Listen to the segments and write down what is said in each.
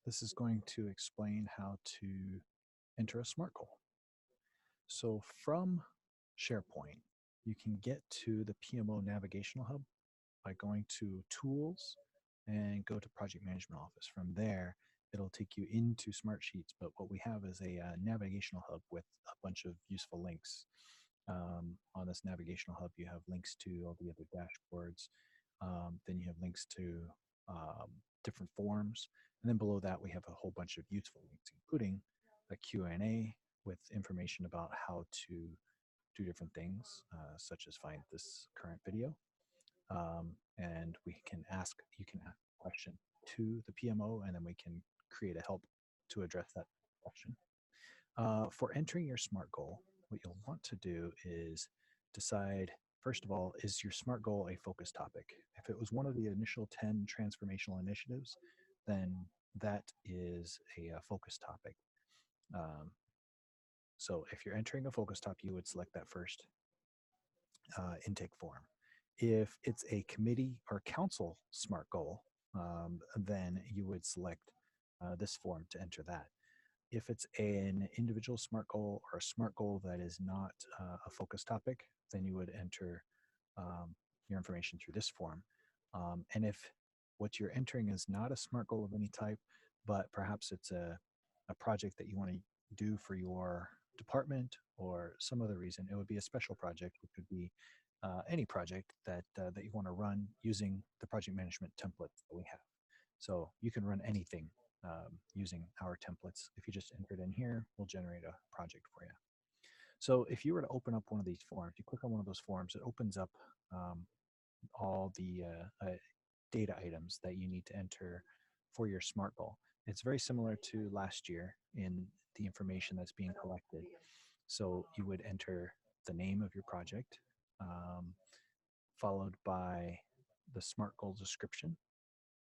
This is going to explain how to enter a SMART goal. So from SharePoint, you can get to the PMO Navigational Hub by going to Tools and go to Project Management Office. From there, it'll take you into Smartsheets, but what we have is a navigational hub with a bunch of useful links. On this navigational hub, you have links to all the other dashboards. Then you have links to different forms. And then below that, we have a whole bunch of useful links, including a Q&A with information about how to do different things, such as find this current video. And you can ask a question to the PMO, and then we can create a help to address that question. For entering your SMART goal, what you'll want to do is decide, first of all, is your SMART goal a focus topic? If it was one of the initial 10 transformational initiatives, then that is a focus topic. So if you're entering a focus topic, you would select that first intake form. If it's a committee or council SMART goal, then you would select this form to enter that. If it's an individual SMART goal or a SMART goal that is not a focus topic, then you would enter your information through this form. And if what you're entering is not a SMART goal of any type, but perhaps it's a project that you want to do for your department or some other reason, it would be a special project, which would be any project that you want to run using the project management templates that we have. So you can run anything using our templates. If you just enter it in here, we'll generate a project for you. So if you were to open up one of these forms, you click on one of those forms, it opens up all the data items that you need to enter for your SMART goal. It's very similar to last year in the information that's being collected. So you would enter the name of your project, followed by the SMART goal description.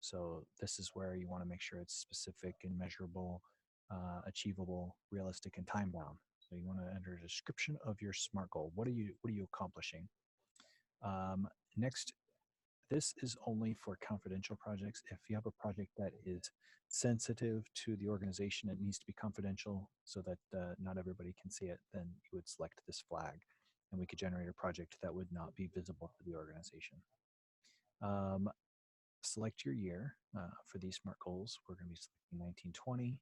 So this is where you want to make sure it's specific and measurable, achievable, realistic, and time bound. So you want to enter a description of your SMART goal. What are you accomplishing? Next, this is only for confidential projects. If you have a project that is sensitive to the organization, it needs to be confidential so that not everybody can see it, then you would select this flag and we could generate a project that would not be visible to the organization. Select your year for these SMART goals. We're going to be selecting 1920.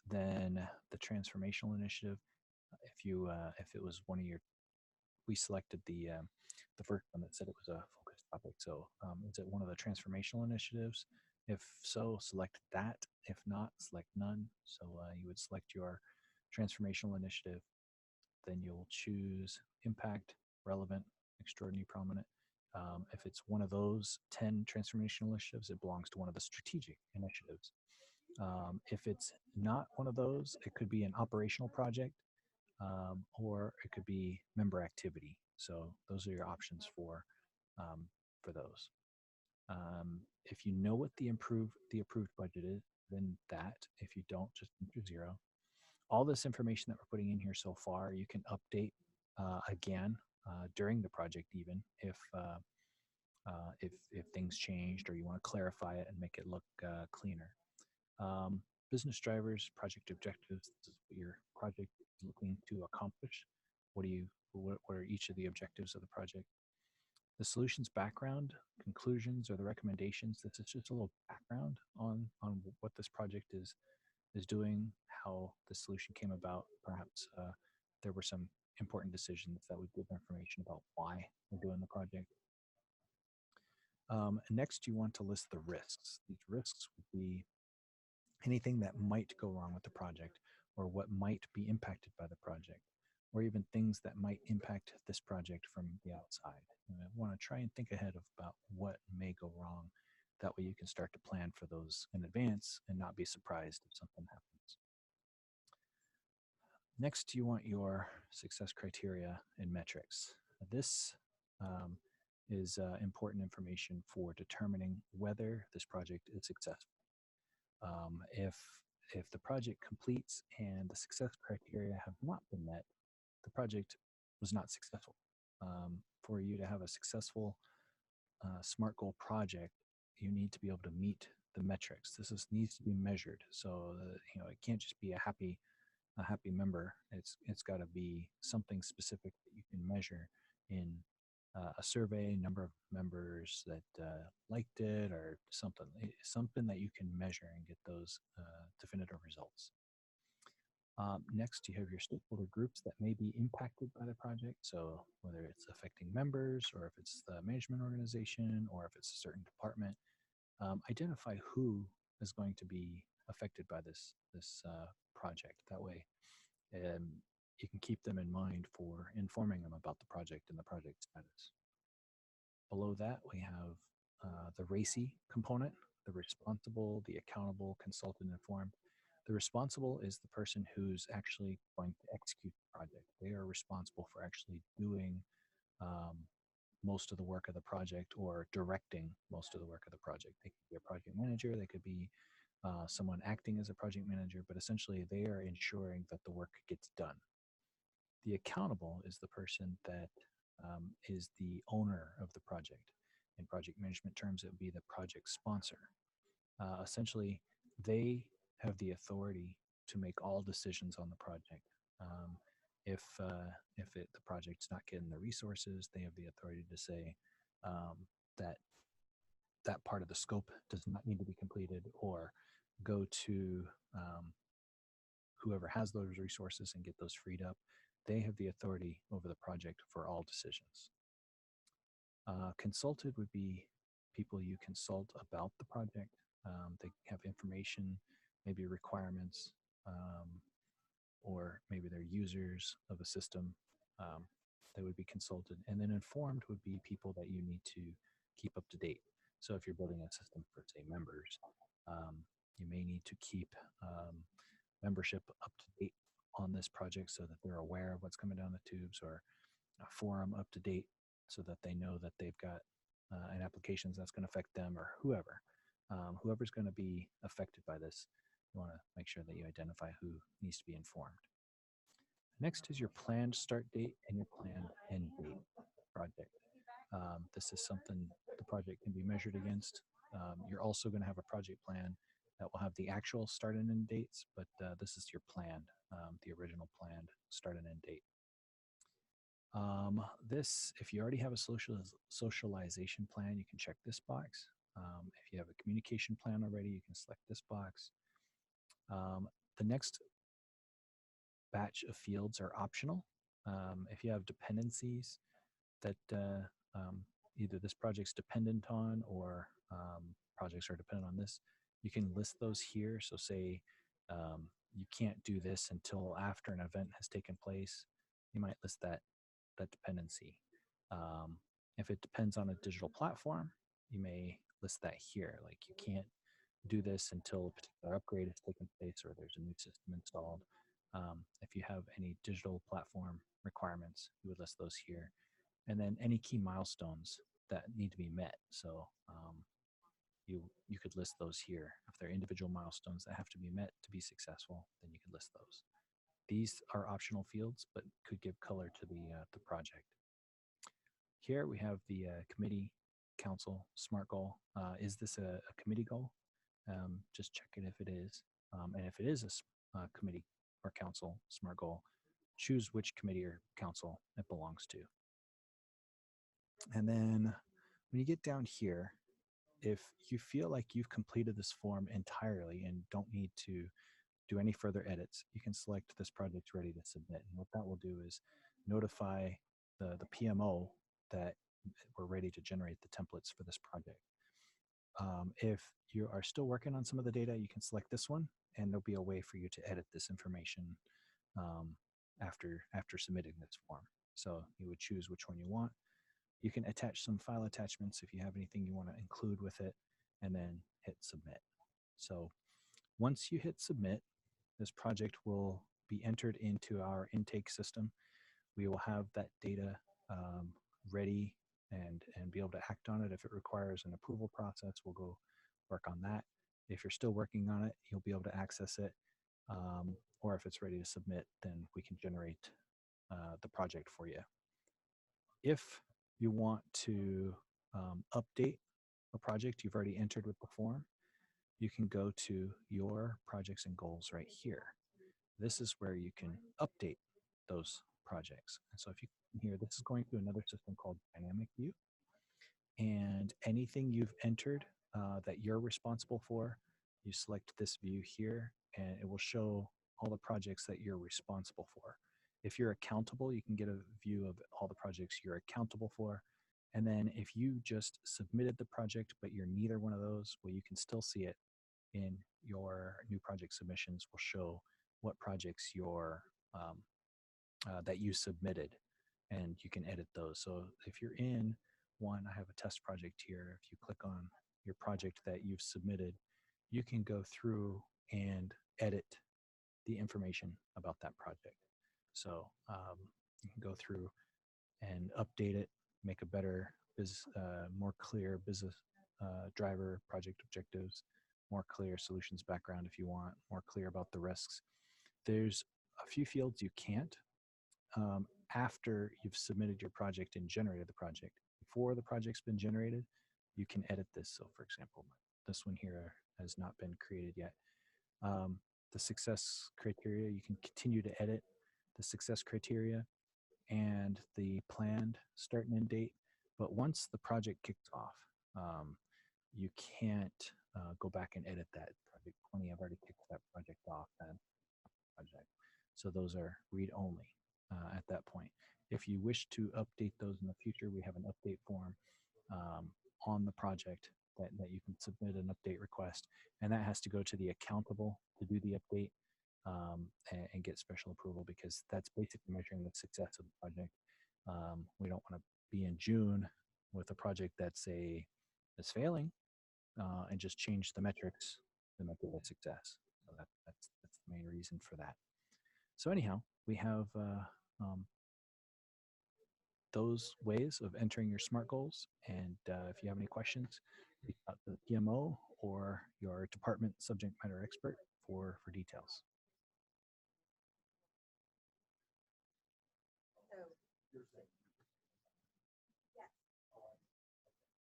Then the transformational initiative. If it was one of your, we selected the first one that said it was a focus topic. So is it one of the transformational initiatives? If so, select that. If not, select none. So you would select your transformational initiative. Then you'll choose impact, relevant, extraordinary, prominent. If it's one of those 10 transformational initiatives, it belongs to one of the strategic initiatives. If it's not one of those, it could be an operational project, or it could be member activity. So those are your options for those. If you know what the approved budget is, then that. If you don't, just enter 0. All this information that we're putting in here so far, you can update again during the project, even if things changed or you want to clarify it and make it look cleaner. Business drivers, project objectives. This is what your project is looking to accomplish. What are each of the objectives of the project? The solutions background, conclusions, or the recommendations. This is just a little background on what this project is doing, how the solution came about. Perhaps there were some important decisions that would give information about why we're doing the project. Next, you want to list the risks. These risks would be anything that might go wrong with the project, or what might be impacted by the project, or even things that might impact this project from the outside. And I want to try and think ahead of about what may go wrong. That way you can start to plan for those in advance and not be surprised if something happens. Next, you want your success criteria and metrics. This is important information for determining whether this project is successful. If the project completes and the success criteria have not been met, the project was not successful. For you to have a successful SMART goal project, you need to be able to meet the metrics. Needs to be measured. So it can't just be a happy member. It's got to be something specific that you can measure in a survey, number of members that liked it, or something that you can measure and get those definitive results. Next, you have your stakeholder groups that may be impacted by the project. So whether it's affecting members, or if it's the management organization, or if it's a certain department, identify who is going to be affected by this project. That way, you can keep them in mind for informing them about the project and the project status. Below that, we have the RACI component: the responsible, the accountable, consultant, informed. The responsible is the person who's actually going to execute the project. They are responsible for actually doing most of the work of the project, or directing most of the work of the project. They could be a project manager, they could be someone acting as a project manager, but essentially they are ensuring that the work gets done. The accountable is the person that is the owner of the project. In project management terms, it would be the project sponsor. Essentially, they have the authority to make all decisions on the project. If the project's not getting the resources, they have the authority to say that that part of the scope does not need to be completed, or go to whoever has those resources and get those freed up. They have the authority over the project for all decisions. Consulted would be people you consult about the project. They have information, maybe requirements, or maybe they're users of a system that would be consulted. And then informed would be people that you need to keep up to date. So if you're building a system for, say, members, you may need to keep membership up to date on this project so that they're aware of what's coming down the tubes, or a forum up to date so that they know that they've got an application that's going to affect them, or whoever's going to be affected by this. You want to make sure that you identify who needs to be informed. Next is your planned start date and your planned end date project. This is something the project can be measured against. You're also going to have a project plan that will have the actual start and end dates, but this is your planned, the original planned start and end date. If you already have a socialization plan, you can check this box. If you have a communication plan already, you can select this box. The next batch of fields are optional. If you have dependencies that either this project's dependent on, or projects are dependent on this, you can list those here. So say you can't do this until after an event has taken place, you might list that dependency. If it depends on a digital platform, you may list that here. Like, you can't do this until a particular upgrade has taken place, or there's a new system installed. If you have any digital platform requirements, you would list those here. And then any key milestones that need to be met. So you could list those here. If there are individual milestones that have to be met to be successful, then you could list those. These are optional fields, but could give color to the project. Here we have the committee, council, SMART goal. Is this a committee goal? Just check it if it is. And if it is a committee or council SMART goal, choose which committee or council it belongs to. And then when you get down here, if you feel like you've completed this form entirely and don't need to do any further edits, you can select this project ready to submit. And what that will do is notify the PMO that we're ready to generate the templates for this project. If you are still working on some of the data, you can select this one, and there'll be a way for you to edit this information after submitting this form. So you would choose which one you want. You can attach some file attachments if you have anything you want to include with it, and then hit submit. So once you hit submit, this project will be entered into our intake system. We will have that data ready and be able to act on it. If it requires an approval process, we'll go work on that. If you're still working on it, you'll be able to access it. Or if it's ready to submit, then we can generate the project for you. If you want to update a project you've already entered with the form, you can go to your projects and goals right here. This is where you can update those projects. And so if you can here, this is going to another system called Dynamic View. And anything you've entered that you're responsible for, you select this view here, and it will show all the projects that you're responsible for. If you're accountable, you can get a view of all the projects you're accountable for. And then if you just submitted the project, but you're neither one of those, well, you can still see it in your new project submissions. Will show what projects um, that you submitted, and you can edit those. So if you're in one, I have a test project here. If you click on your project that you've submitted, you can go through and edit the information about that project. So you can go through and update it, make a better, more clear business driver project objectives, more clear solutions background if you want, more clear about the risks. There's a few fields you can't after you've submitted your project and generated the project. Before the project's been generated, you can edit this. So, for example, this one here has not been created yet. The success criteria, you can continue to edit the success criteria and the planned start and end date. But once the project kicks off, you can't go back and edit that. Project 20, I've already kicked that project off. And project. So those are read only at that point. If you wish to update those in the future, we have an update form on the project that you can submit an update request, and that has to go to the accountable to do the update and get special approval, because that's basically measuring the success of the project. We don't want to be in June with a project that's failing and just change the metrics to make it a success. So that's the main reason for that. So anyhow, we have those ways of entering your SMART goals. And if you have any questions, reach out to the PMO or your department subject matter expert for details.